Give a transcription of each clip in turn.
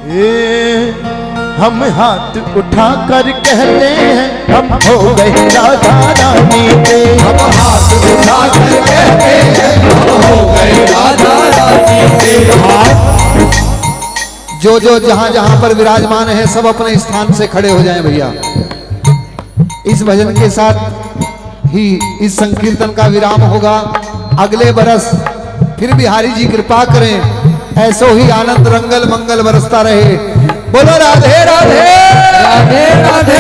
हम हाथ उठा कर कहते हैं हम हो गए राधा रानी के। हम हाथ उठा कर कहते हैं हम हो गए राधा रानी के। जो जो जहां जहां पर विराजमान है सब अपने स्थान से खड़े हो जाएं भैया। इस भजन के साथ ही इस संकीर्तन का विराम होगा। अगले बरस फिर बिहारी जी कृपा करें ऐसो ही आनंद रंगल मंगल बरसता रहे। बोलो राधे राधे राधे राधे।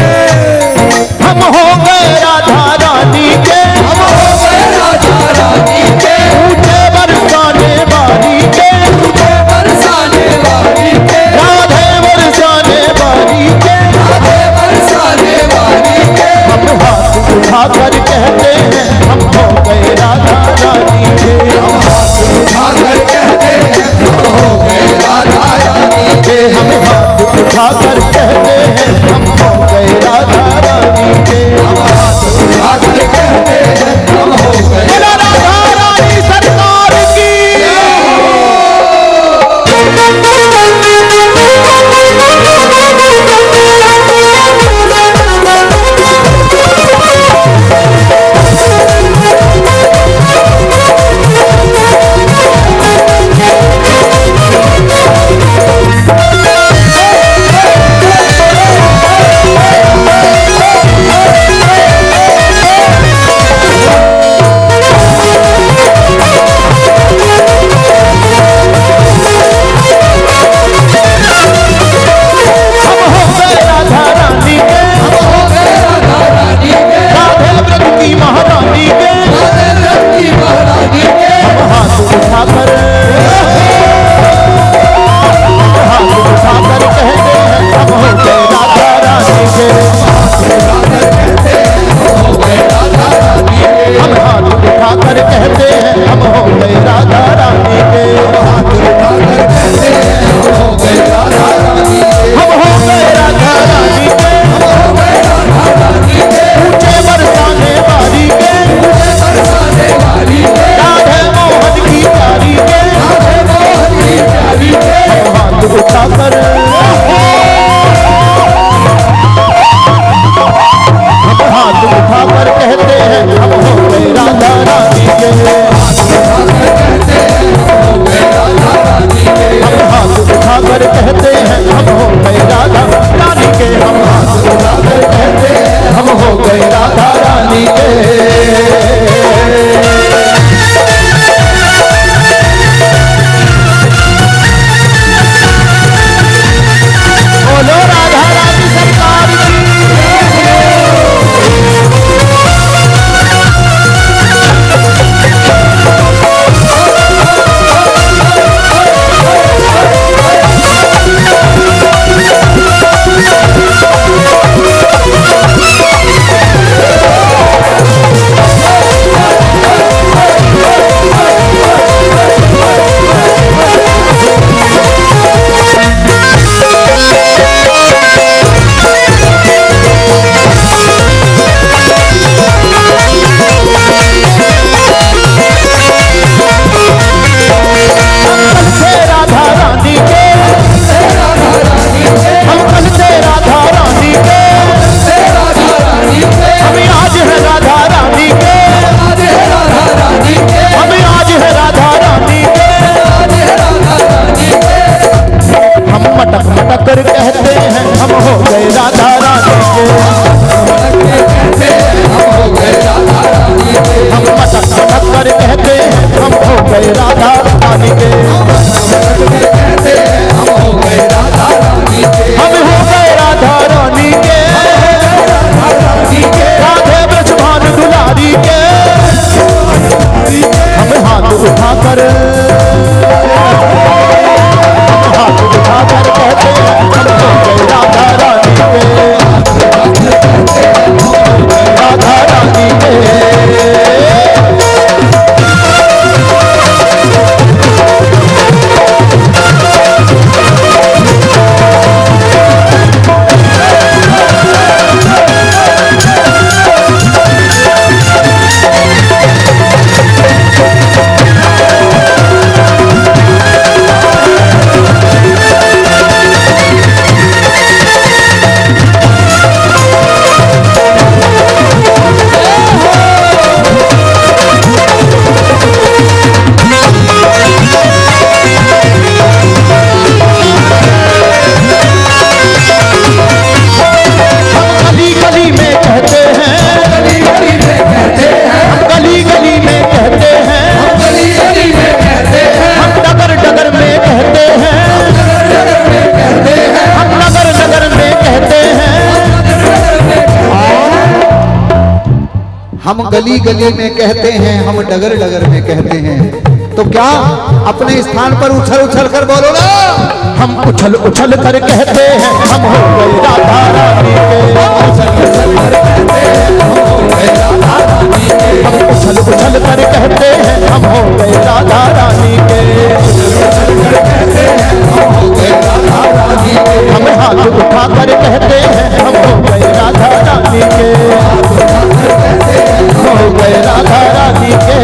हम हो गए राधा रानी के। हम हो गए राधा रानी के। ऊंचे बरसाने वाली के। ऊंचे बरसाने वाली के। राधे बरसाने वाली के। राधे बरसाने वाली के। हम हाथ उठा कर कहते हैं हम हो गए राधा रानी के। हम हाथ उठा कर कहते हैं हम हो गए राधा रानी के। हम हाथ उठा कर कहते हैं हम हो गए राधा रानी के। हम हाथ उठा कर कहते हम गली गली में कहते हैं, हम डगर डगर में कहते हैं। तो क्या अपने स्थान पर उछल उछल कर बोलो ना। हम उछल उछल कर कहते हैं हम हो गए राधा रानी के। हम उछल उछल कर कहते हैं हम हो गए राधा रानी के। हम हाथ उठा कर कहते हैं हम हो गए राधा रानी के। हो गए राधा रानी के।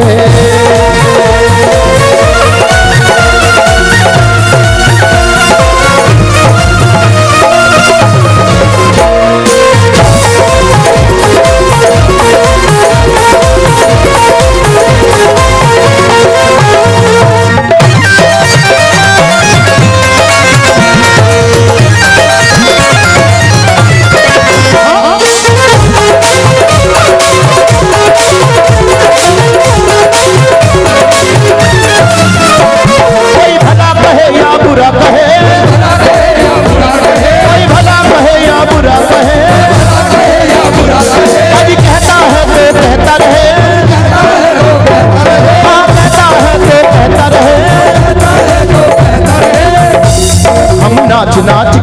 नाच नाच